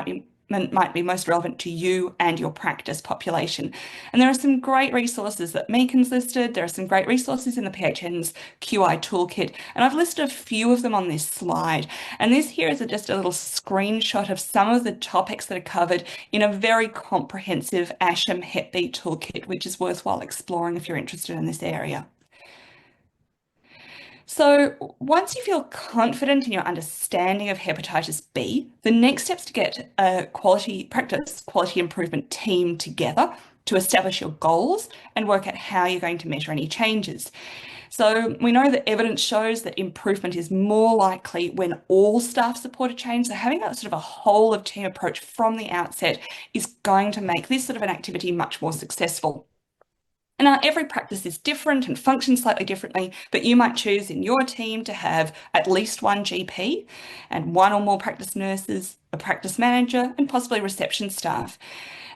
might be most relevant to you and your practice population. And there are some great resources that Megan's listed. There are some great resources in the PHN's QI toolkit, and I've listed a few of them on this slide. And this here is just a little screenshot of some of the topics that are covered in a very comprehensive ASHM Hep B toolkit, which is worthwhile exploring if you're interested in this area. So once you feel confident in your understanding of hepatitis B, the next step is to get a quality improvement team together to establish your goals and work out how you're going to measure any changes. So we know that evidence shows that improvement is more likely when all staff support a change. So having that sort of a whole of team approach from the outset is going to make this sort of an activity much more successful. And now every practice is different and functions slightly differently, but you might choose in your team to have at least one GP and one or more practice nurses, a practice manager, and possibly reception staff.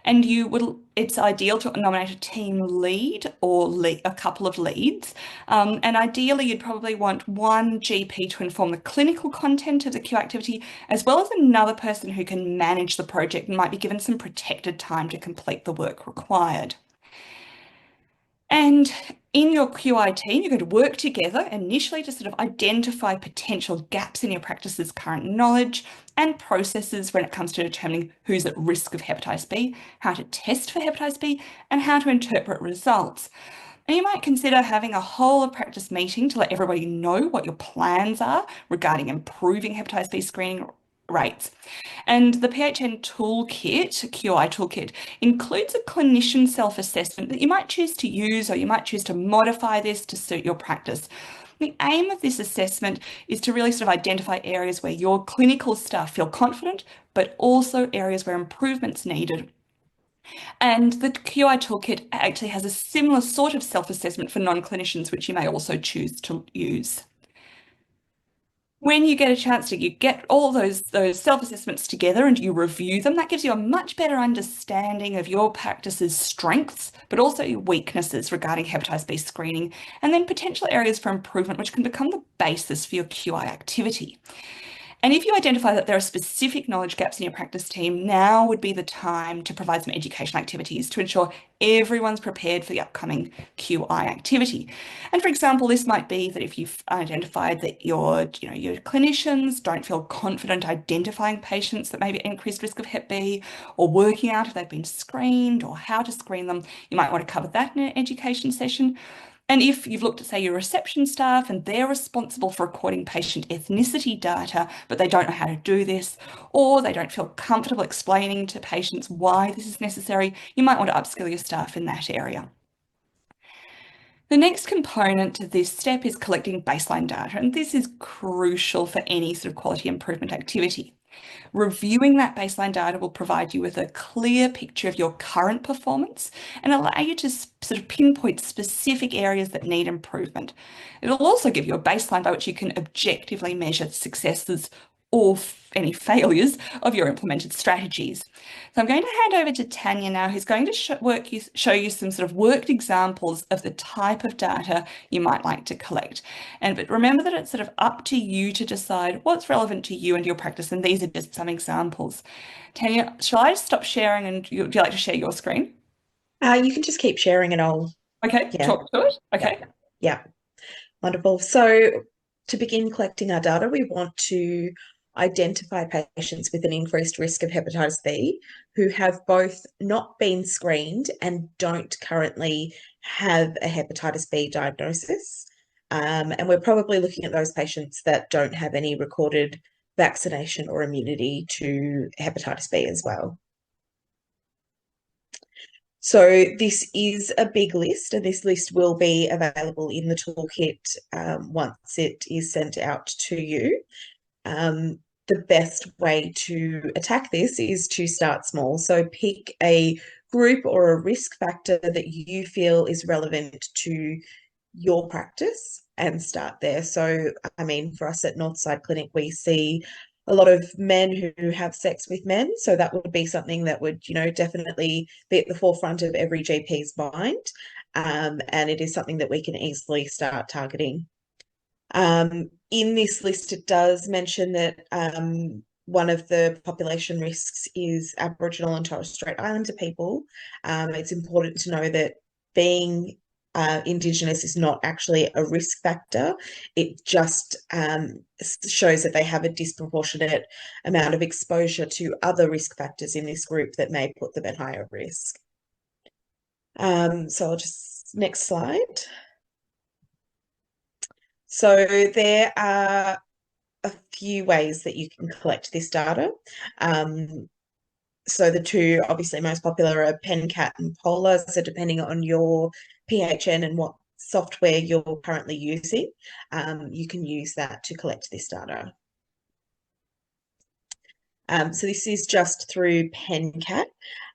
And it's ideal to nominate a team lead or a couple of leads. And ideally, you'd probably want one GP to inform the clinical content of the Q activity, as well as another person who can manage the project and might be given some protected time to complete the work required. And in your QI team, you're going to work together initially to sort of identify potential gaps in your practice's current knowledge and processes when it comes to determining who's at risk of hepatitis B, how to test for hepatitis B, and how to interpret results. And you might consider having a whole of practice meeting to let everybody know what your plans are regarding improving hepatitis B screening rates. And the PHN toolkit, QI toolkit, includes a clinician self-assessment that you might choose to use, or you might choose to modify this to suit your practice. The aim of this assessment is to really sort of identify areas where your clinical staff feel confident, but also areas where improvement's needed. And the QI toolkit actually has a similar sort of self-assessment for non-clinicians, which you may also choose to use. When you get a chance to, you get all those self-assessments together and you review them, that gives you a much better understanding of your practice's strengths, but also your weaknesses regarding hepatitis B screening, and then potential areas for improvement, which can become the basis for your QI activity. And if you identify that there are specific knowledge gaps in your practice team, now would be the time to provide some educational activities to ensure everyone's prepared for the upcoming QI activity. And for example, this might be that if you've identified that your clinicians don't feel confident identifying patients that may be at increased risk of Hep B, or working out if they've been screened or how to screen them, you might want to cover that in an education session. And if you've looked at, say, your reception staff and they're responsible for recording patient ethnicity data, but they don't know how to do this, or they don't feel comfortable explaining to patients why this is necessary, you might want to upskill your staff in that area. The next component to this step is collecting baseline data, and this is crucial for any sort of quality improvement activity. Reviewing that baseline data will provide you with a clear picture of your current performance and allow you to sort of pinpoint specific areas that need improvement. It'll also give you a baseline by which you can objectively measure the successes or any failures of your implemented strategies. So I'm going to hand over to Tanya now, who's going to show you some sort of worked examples of the type of data you might like to collect. But remember that it's sort of up to you to decide what's relevant to you and your practice, and these are just some examples. Tanya, shall I stop sharing and do you like to share your screen? You can just keep sharing and I'll talk to it. Okay. Yeah. Wonderful. So to begin collecting our data, we want to identify patients with an increased risk of hepatitis B who have both not been screened and don't currently have a hepatitis B diagnosis. And we're probably looking at those patients that don't have any recorded vaccination or immunity to hepatitis B as well. So this is a big list, and this list will be available in the toolkit once it is sent out to you. The best way to attack this is to start small. So pick a group or a risk factor that you feel is relevant to your practice and start there. So, I mean, for us at Northside Clinic, we see a lot of men who have sex with men. So that would be something that would, definitely be at the forefront of every GP's mind. And it is something that we can easily start targeting. In this list, it does mention that one of the population risks is Aboriginal and Torres Strait Islander people. It's important to know that being Indigenous is not actually a risk factor. It just shows that they have a disproportionate amount of exposure to other risk factors in this group that may put them at higher risk. So I'll just, next slide. So there are a few ways that you can collect this data. So the two obviously most popular are PenCat and Polar. So depending on your PHN and what software you're currently using, you can use that to collect this data. So this is just through PenCat.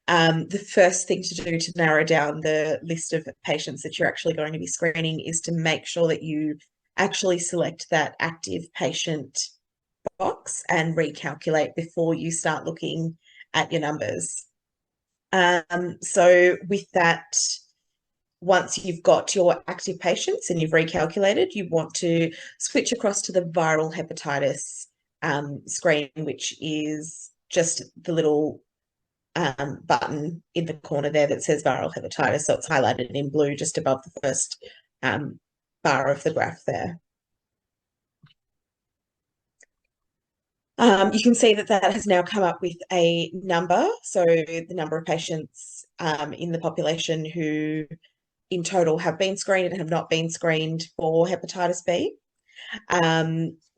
The first thing to do to narrow down the list of patients that you're actually going to be screening is to make sure that you actually select that active patient box and recalculate before you start looking at your numbers. So with that, once you've got your active patients and you've recalculated, you want to switch across to the viral hepatitis screen, which is just the little button in the corner there that says viral hepatitis. So it's highlighted in blue just above the first bar of the graph there. You can see that that has now come up with a number. So the number of patients in the population who in total have been screened and have not been screened for hepatitis B.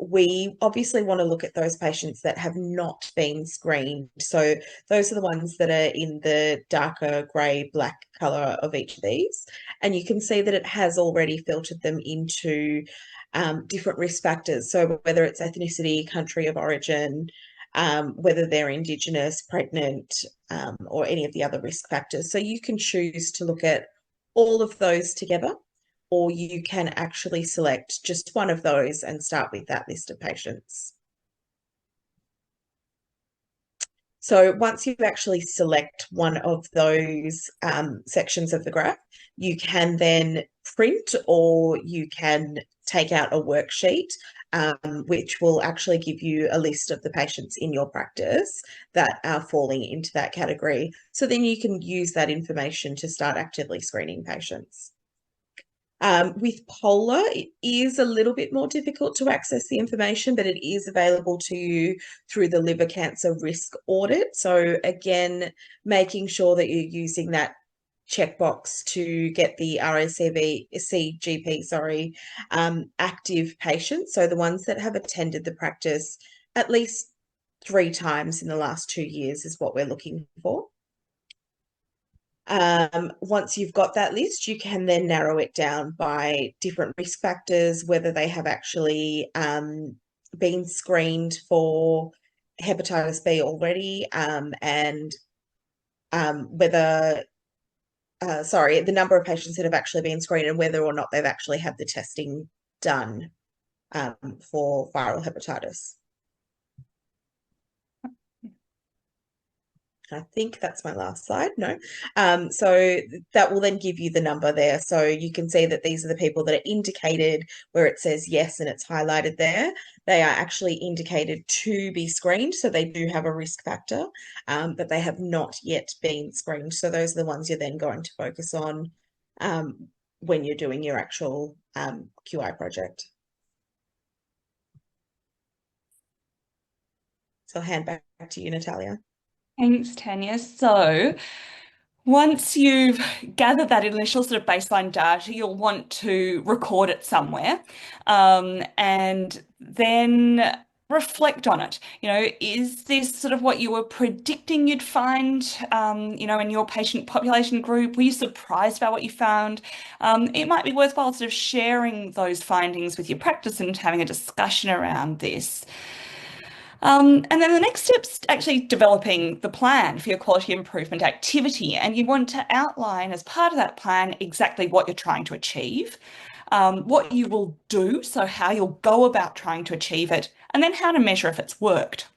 We obviously want to look at those patients that have not been screened. So those are the ones that are in the darker grey, black colour of each of these. And you can see that it has already filtered them into different risk factors. So whether it's ethnicity, country of origin, whether they're Indigenous, pregnant, or any of the other risk factors. So you can choose to look at all of those together, or you can actually select just one of those and start with that list of patients. So once you actually select one of those sections of the graph, you can then print or you can take out a worksheet, which will actually give you a list of the patients in your practice that are falling into that category. So then you can use that information to start actively screening patients. With Polar, it is a little bit more difficult to access the information, but it is available to you through the liver cancer risk audit. So again, making sure that you're using that checkbox to get the CGP, active patients. So the ones that have attended the practice at least 3 times in the last 2 years is what we're looking for. Once you've got that list, you can then narrow it down by different risk factors, whether they have actually been screened for hepatitis B already, and whether, the number of patients that have actually been screened and whether or not they've actually had the testing done for viral hepatitis. I think that's my last slide. No. So that will then give you the number there. So you can see that these are the people that are indicated where it says yes and it's highlighted there. They are actually indicated to be screened. So they do have a risk factor, but they have not yet been screened. So those are the ones you're then going to focus on when you're doing your actual QI project. So I'll hand back to you, Natalia. Thanks, Tanya. So once you've gathered that initial sort of baseline data, you'll want to record it somewhere, and then reflect on it. Is this sort of what you were predicting you'd find, in your patient population group? Were you surprised by what you found? It might be worthwhile sort of sharing those findings with your practice and having a discussion around this. And then the next step's actually developing the plan for your quality improvement activity. And you want to outline as part of that plan exactly what you're trying to achieve, what you will do, so how you'll go about trying to achieve it, and then how to measure if it's worked.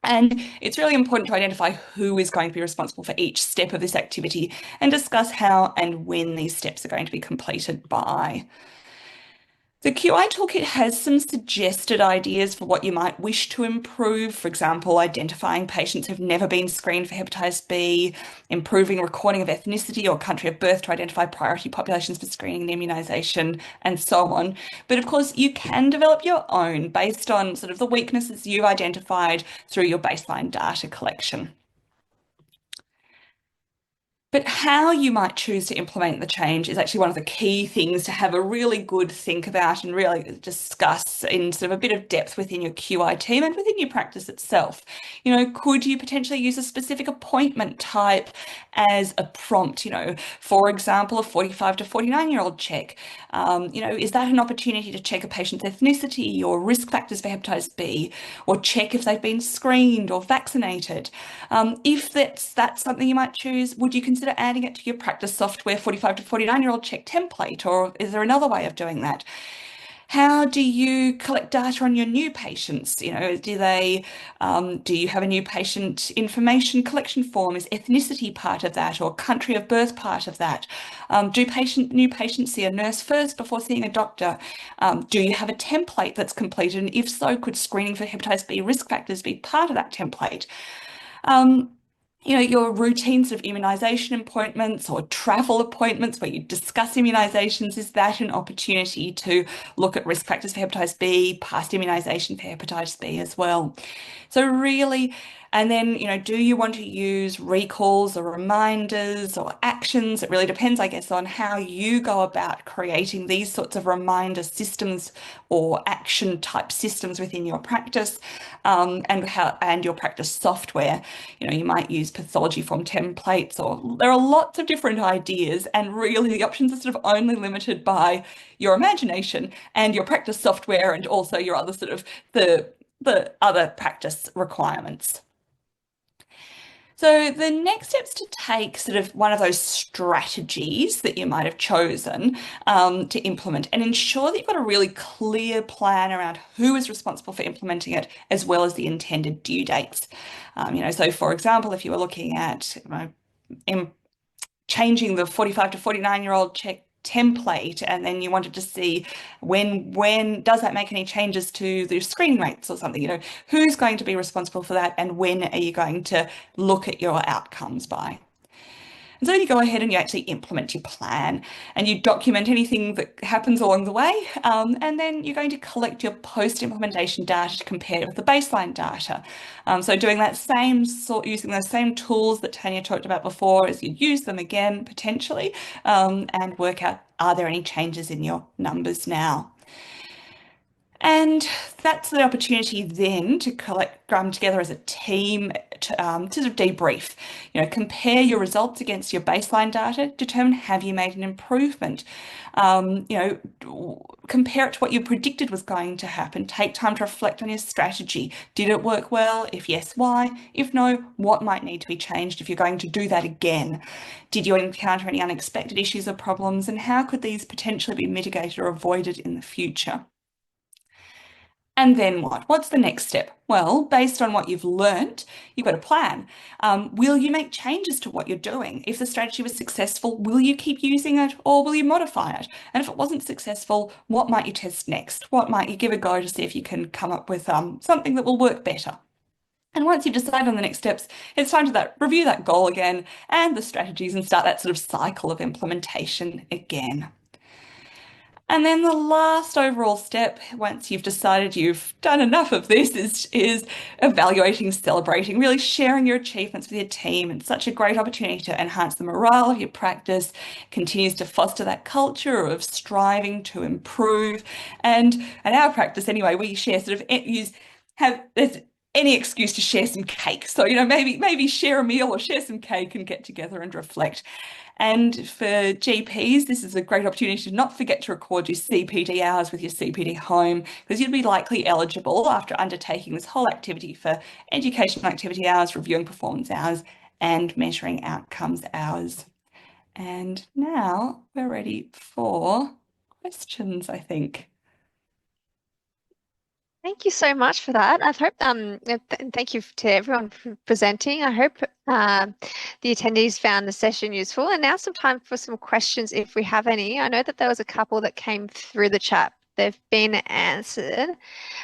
And it's really important to identify who is going to be responsible for each step of this activity and discuss how and when these steps are going to be completed by. The QI Toolkit has some suggested ideas for what you might wish to improve. For example, identifying patients who've never been screened for hepatitis B, improving recording of ethnicity or country of birth to identify priority populations for screening and immunisation, and so on. But of course, you can develop your own based on sort of the weaknesses you've identified through your baseline data collection. But how you might choose to implement the change is actually one of the key things to have a really good think about and really discuss in sort of a bit of depth within your QI team and within your practice itself. You know, could you potentially use a specific appointment type as a prompt? You know, for example, a 45 to 49-year-old check. You know, is that an opportunity to check a patient's ethnicity or risk factors for hepatitis B, or check if they've been screened or vaccinated? If that's something you might choose, would you consider adding it to your practice software 45 to 49-year-old check template, or is there another way of doing that? How do you collect data on your new patients? You know, do you have a new patient information collection form? Is ethnicity part of that, or country of birth part of that? Do new patients see a nurse first before seeing a doctor? Do you have a template that's completed? And if so, could screening for hepatitis B risk factors be part of that template? You know, your routine sort of immunisation appointments or travel appointments where you discuss immunisations, is that an opportunity to look at risk factors for hepatitis B, past immunisation for hepatitis B as well? So really, and then, you know, do you want to use recalls or reminders or actions? It really depends, I guess, on how you go about creating these sorts of reminder systems or action type systems within your practice, and your practice software. You know, you might use pathology form templates, or there are lots of different ideas, and really the options are sort of only limited by your imagination and your practice software, and also your other sort of the other practice requirements. So the next step is to take sort of one of those strategies that you might have chosen to implement, and ensure that you've got a really clear plan around who is responsible for implementing it, as well as the intended due dates. You know, so for example, if you were looking at changing the 45 to 49-year-old check template, and then you wanted to see when does that make any changes to the screening rates or something, you know, who's going to be responsible for that, and when are you going to look at your outcomes by? And so you go ahead and you actually implement your plan, and you document anything that happens along the way. And then you're going to collect your post-implementation data to compare with the baseline data. So doing that same sort, using those same tools that Tanya talked about before, as you use them again potentially, and work out, are there any changes in your numbers now? And that's the opportunity then to come together as a team to sort of debrief, you know, compare your results against your baseline data, determine, have you made an improvement? You know, compare it to what you predicted was going to happen. Take time to reflect on your strategy. Did it work well? If yes, why? If no, what might need to be changed if you're going to do that again? Did you encounter any unexpected issues or problems, and how could these potentially be mitigated or avoided in the future? And then what? What's the next step? Well, based on what you've learnt, you've got a plan. Will you make changes to what you're doing? If the strategy was successful, will you keep using it, or will you modify it? And if it wasn't successful, what might you test next? What might you give a go to see if you can come up with something that will work better? And once you've decided on the next steps, it's time to review that goal again and the strategies, and start that sort of cycle of implementation again. And then the last overall step, once you've decided you've done enough of this, is evaluating, celebrating, really sharing your achievements with your team. It's such a great opportunity to enhance the morale of your practice, continues to foster that culture of striving to improve. And in our practice anyway, we share sort of there's any excuse to share some cake. So, you know, maybe share a meal or share some cake and get together and reflect. And for GPs, this is a great opportunity to not forget to record your CPD hours with your CPD home, because you'd be likely eligible after undertaking this whole activity for educational activity hours, reviewing performance hours, and measuring outcomes hours. And now we're ready for questions, I Thank you so much for that. I hope, thank you to everyone for presenting. I hope the attendees found the session useful. And now some time for some questions if we have any. I know that there was a couple that came through the chat. They've been answered.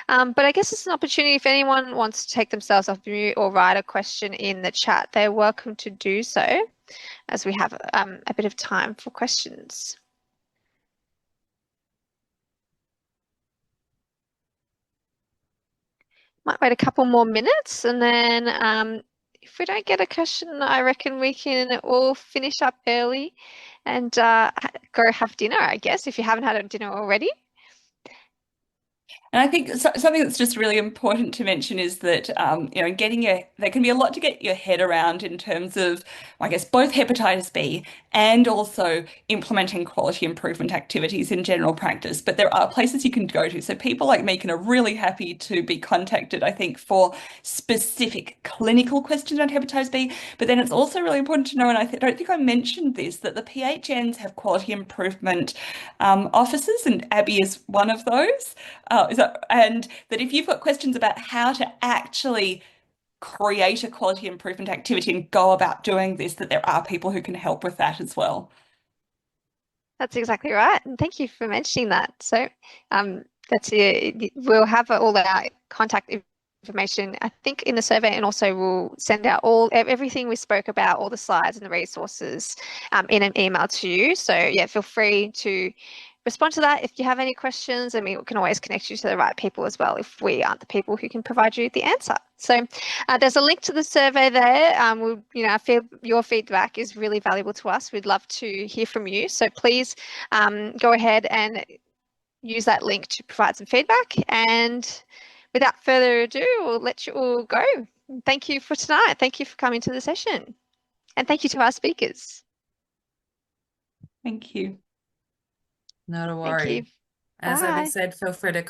But I guess it's an opportunity if anyone wants to take themselves off mute or write a question in the chat, they're welcome to do so, as we have a bit of time for questions. Might wait a couple more minutes, and then if we don't get a question, I reckon we can all finish up early and go have dinner, I guess, if you haven't had a dinner already. And I think something that's just really important to mention is that, there can be a lot to get your head around in terms of, I guess, both hepatitis B and also implementing quality improvement activities in general practice. But there are places you can go to. So people like Megan are really happy to be contacted, I think, for specific clinical questions around hepatitis B. But then it's also really important to know, and don't think I mentioned this, that the PHNs have quality improvement officers, and Abby is one of those. And that if you've got questions about how to actually create a quality improvement activity and go about doing this, that there are people who can help with that as well. That's exactly right. And thank you for mentioning that. So that's it. We'll have all our contact information, I think, in the survey, and also we'll send out everything we spoke about, all the slides and the resources in an email to you. So yeah, feel free to respond to that if you have any questions, and we can always connect you to the right people as well if we aren't the people who can provide you the answer. So there's a link to the survey there. Your feedback is really valuable to us. We'd love to hear from you. So please go ahead and use that link to provide some feedback. And without further ado, we'll let you all go. Thank you for tonight. Thank you for coming to the session. And thank you to our speakers. Thank you. Not a Thank you. worry. As Bye. Abby said, feel free to